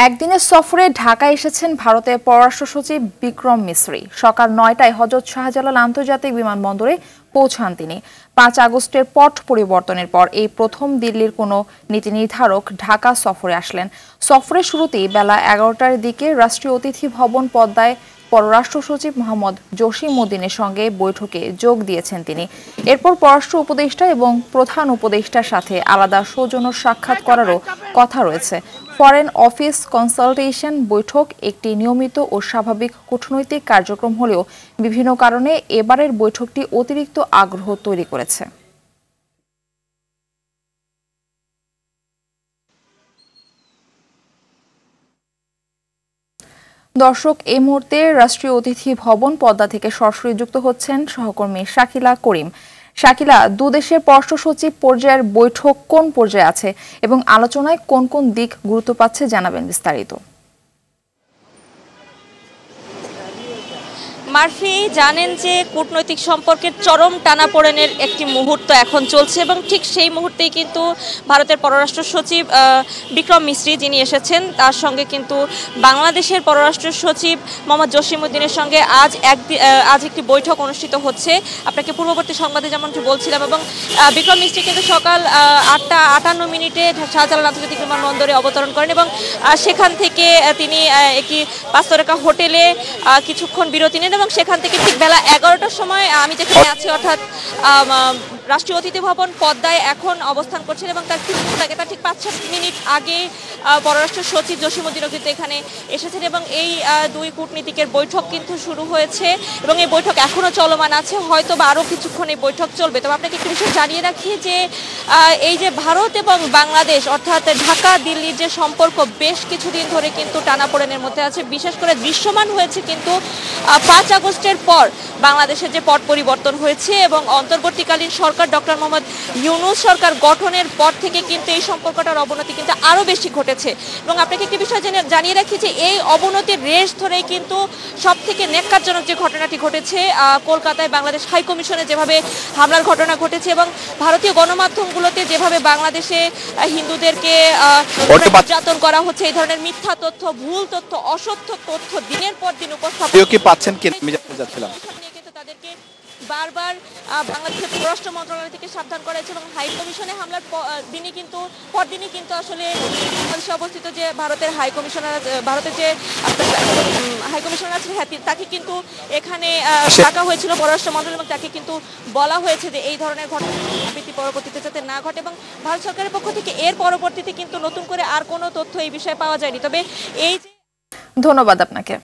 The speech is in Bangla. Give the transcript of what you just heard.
একদিনের সফরে ঢাকায় এসেছেন ভারতের পররাষ্ট্র সচিব বিক্রম মিসরি। সকাল ৯টায় হযরত শাহজালাল আন্তর্জাতিক বিমানবন্দরে পৌঁছান তিনি। ৫ আগস্টের পট পরিবর্তনের পর এই প্রথম দিল্লির কোনো নীতি নির্ধারক ঢাকা সফরে আসলেন। সফরের শুরুতেই বেলা ১১টার দিকে রাষ্ট্রীয় অতিথি ভবন পদ্মায় পররাষ্ট্র সচিব মোহাম্মদ জসিমউদ্দিনের সঙ্গে বৈঠকে যোগ দিয়েছেন তিনি। এরপর পররাষ্ট্র উপদেষ্টা এবং প্রধান উপদেষ্টার সাথে আলাদা সৌজন্য সাক্ষাৎ করারও কথা রয়েছে। ফরেন অফিস কনসালটেশন বৈঠক একটি নিয়মিত ও স্বাভাবিক কূটনৈতিক কার্যক্রম হলেও বিভিন্ন কারণে এবারের বৈঠকটি অতিরিক্ত আগ্রহ তৈরি করেছে। দর্শক, এই মুহূর্তে রাষ্ট্রীয় অতিথি ভবন পদ্মা থেকে সরাসরি যুক্ত হচ্ছেন সহকর্মী শাকিলা করিম। শাকিলা, দুদেশের পররাষ্ট্র সচিব পর্যায়ের বৈঠক কোন পর্যায়ে আছে এবং আলোচনায় কোন কোন দিক গুরুত্ব পাচ্ছে জানাবেন বিস্তারিত। মারফি, জানেন যে কূটনৈতিক সম্পর্কের চরম টানাপোড়েনের একটি মুহূর্ত এখন চলছে এবং ঠিক সেই মুহূর্তেই কিন্তু ভারতের পররাষ্ট্র সচিব বিক্রম মিসরি যিনি এসেছেন, তার সঙ্গে কিন্তু বাংলাদেশের পররাষ্ট্র সচিব মোহাম্মদ জসিমউদ্দিনের সঙ্গে আজ একটি বৈঠক অনুষ্ঠিত হচ্ছে। আপনাকে পূর্ববর্তী সংবাদে যেমনটি বলছিলাম, এবং বিক্রম মিসরি কিন্তু সকাল ৮টা ৫৮ শাহজালাল আন্তর্জাতিক বিমানবন্দরে অবতরণ করেন এবং সেখান থেকে তিনি একটি ৫ তারকা হোটেলে কিছুক্ষণ বিরতি নেন এবং সেখান থেকে ঠিক বেলা ১১টার সময় আমি যেখানে আছি অর্থাৎ রাষ্ট্রীয় অতিথি ভবন পদ্মায় এখন অবস্থান করছেন এবং তার ঠিক ৫-৭ মিনিট আগে পররাষ্ট্র সচিব জসিমউদ্দিনও কিন্তু এখানে এসেছেন এবং এই দুই কূটনীতিকের বৈঠক কিন্তু শুরু হয়েছে এবং এই বৈঠক এখনও চলমান আছে। হয়তো বা আরও কিছুক্ষণ এই বৈঠক চলবে। তবে আপনাকে একটি বিষয় জানিয়ে রাখি যে এই যে ভারত এবং বাংলাদেশ অর্থাৎ ঢাকা দিল্লির যে সম্পর্ক বেশ কিছুদিন ধরে কিন্তু টানাপোড়েনের মধ্যে আছে। বিশেষ করে দৃশ্যমান হয়েছে কিন্তু ৫ আগস্টের পর বাংলাদেশের যে পট পরিবর্তন হয়েছে এবং অন্তর্বর্তীকালীন সরকার ডক্টর মোহাম্মদ ইউনূস সরকার গঠনের পর থেকে কিন্তু এই সম্পর্কটার অবনতি কিন্তু আরও বেশি ঘটেছে। এবং আপনাকে একটি বিষয় জানিয়ে রাখি যে এই অবনতির রেশ ধরেই কিন্তু সবথেকে ন্যাক্কারজনক যে ঘটনাটি ঘটেছে কলকাতায় বাংলাদেশ হাইকমিশনে যেভাবে হামলার ঘটনা ঘটেছে এবং ভারতীয় গণমাধ্যমগুলোতে যেভাবে বাংলাদেশে হিন্দুদেরকে নির্যাতন করা হচ্ছে, এই ধরনের মিথ্যা তথ্য, ভুল তথ্য, অসত্য তথ্য দিনের পর দিন উপস্থাপন কিন্তু তাদেরকে বারবার বাংলাদেশের পররাষ্ট্র মন্ত্রণালয় থেকে সাবধান করা হয়েছে এবং হাইকমিশনে হামলার পরদিনই কিন্তু আসলে বাংলাদেশে অবস্থিত যে ভারতের যে হাইকমিশনার আছেন তাকে কিন্তু এখানে ডাকা হয়েছিল পররাষ্ট্র মন্ত্রণালয় এবং তাকে কিন্তু বলা হয়েছে যে এই ধরনের ঘটনা পরবর্তীতে যাতে না ঘটে এবং ভারত সরকারের পক্ষ থেকে এর পরবর্তীতে কিন্তু নতুন করে আর কোনো তথ্য এই বিষয়ে পাওয়া যায়নি। তবে এই যে ধন্যবাদ আপনাকে।